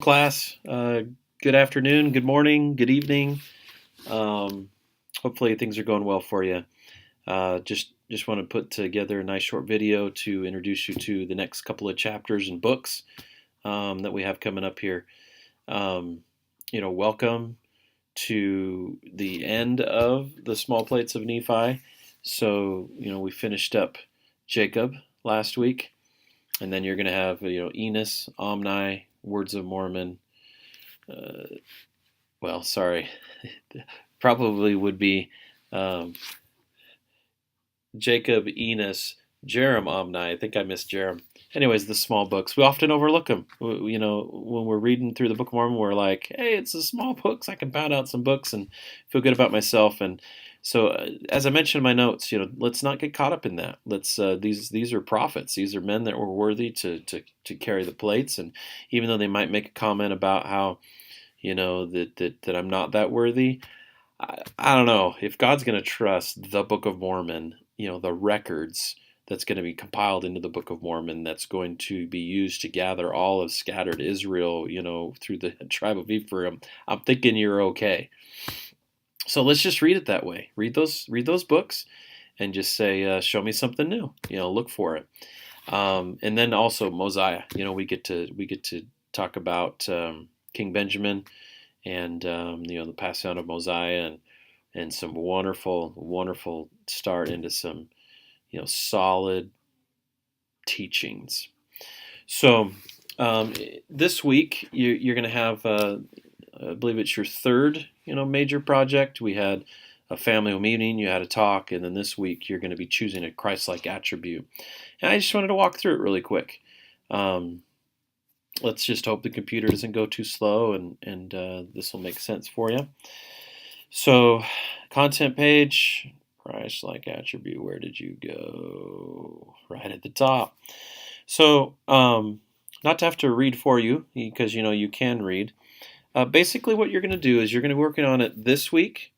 class. Good afternoon, good morning, good evening. Um, Hopefully things are going well for you. Just want to put together a nice short video to introduce you to the next couple of chapters and books that we have coming up here. Um, Welcome to the end of the small plates of Nephi. So, we finished up Jacob last week, and then you're going to have, Enos, Omni, Words of Mormon. Well, sorry, probably would be um, Jacob, Enos, Jerem, Omni. I think I missed Jerem. Anyways, the small books, we often overlook them. When we're reading through the Book of Mormon, we're like, hey, it's a small books. I can pound out some books and feel good about myself. And so, as I mentioned in my notes, let's not get caught up in that. Let's these are prophets. These are men that were worthy to carry the plates. And even though they might make a comment about how that I'm not that worthy. I don't know if God's going to trust the Book of Mormon, the records that's going to be compiled into the Book of Mormon, that's going to be used to gather all of scattered Israel, through the tribe of Ephraim. I'm thinking you're okay. So let's just read it that way. Read those books, and just say, show me something new. Look for it. And then also Mosiah. We get to talk about King Benjamin, and the passing on of Mosiah, and some wonderful start into some solid teachings. So this week you're going to have I believe it's your third major project. We had a family meeting, you had a talk, and then this week you're going to be choosing a Christ-like attribute. And I just wanted to walk through it really quick. Let's just hope the computer doesn't go too slow, and this will make sense for you. So, content page, Christ-like attribute, where did you go? Right at the top. So, not to have to read for you, because you can read. Basically what you're going to do is you're going to be working on it this week.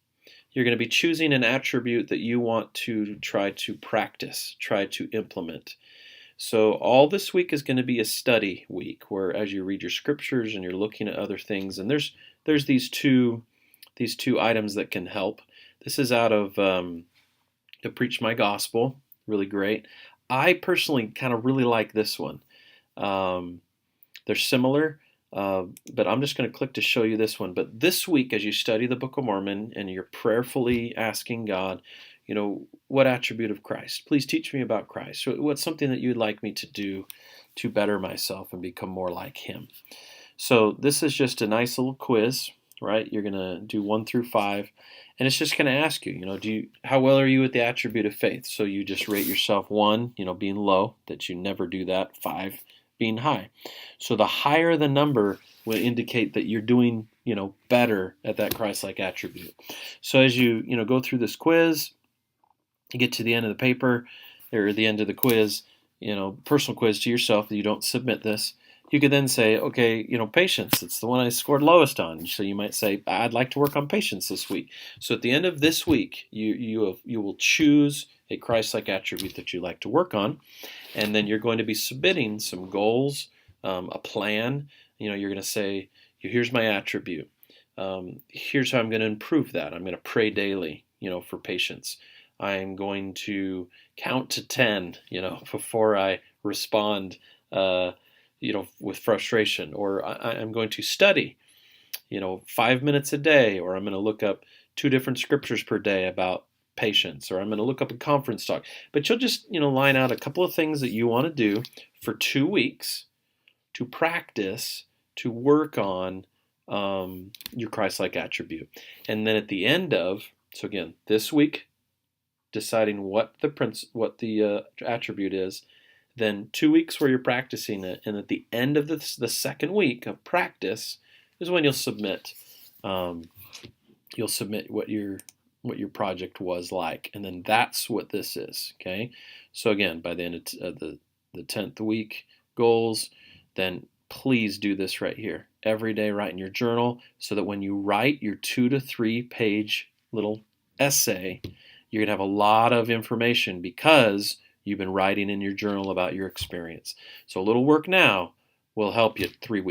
You're going to be choosing an attribute that you want to try to practice, try to implement. So all this week is going to be a study week, where as you read your scriptures and you're looking at other things, and there's these two items that can help. This is out of to Preach My Gospel, really great. I personally kind of really like this one. They're similar, but I'm just going to click to show you this one. But this week, as you study the Book of Mormon and you're prayerfully asking God, what attribute of Christ? Please teach me about Christ. What's something that you'd like me to do to better myself and become more like Him? So this is just a nice little quiz, right? You're going to do 1 through 5, and it's just going to ask you, how well are you at the attribute of faith? So you just rate yourself 1, being low, that you never do that, 5, being high. So the higher the number will indicate that you're doing, better at that Christ-like attribute. So as you, go through this quiz, you get to the end of the paper, or the end of the quiz, personal quiz to yourself, that you don't submit this. You could then say, okay, patience, it's the one I scored lowest on. So you might say, I'd like to work on patience this week. So at the end of this week, you will choose a Christ-like attribute that you like to work on, and then you're going to be submitting some goals, a plan. You're going to say, here's my attribute. Here's how I'm going to improve that. I'm going to pray daily, for patience. I'm going to count to 10, before I respond, with frustration. Or I'm going to study, 5 minutes a day, or I'm going to look up 2 different scriptures per day about patience, or I'm going to look up a conference talk. But you'll just, line out a couple of things that you want to do for 2 weeks to practice, to work on your Christ-like attribute. And then at the end of, so again, this week, deciding what the attribute is, then 2 weeks where you're practicing it, and at the end of the second week of practice is when you'll submit. You'll submit what your project was like, and then that's what this is. Okay, so again, by the end of the 10th week goals, then please do this right here every day. Write in your journal, so that when you write your 2 to 3 page little essay, you're going to have a lot of information because you've been writing in your journal about your experience. So a little work now will help you 3 weeks.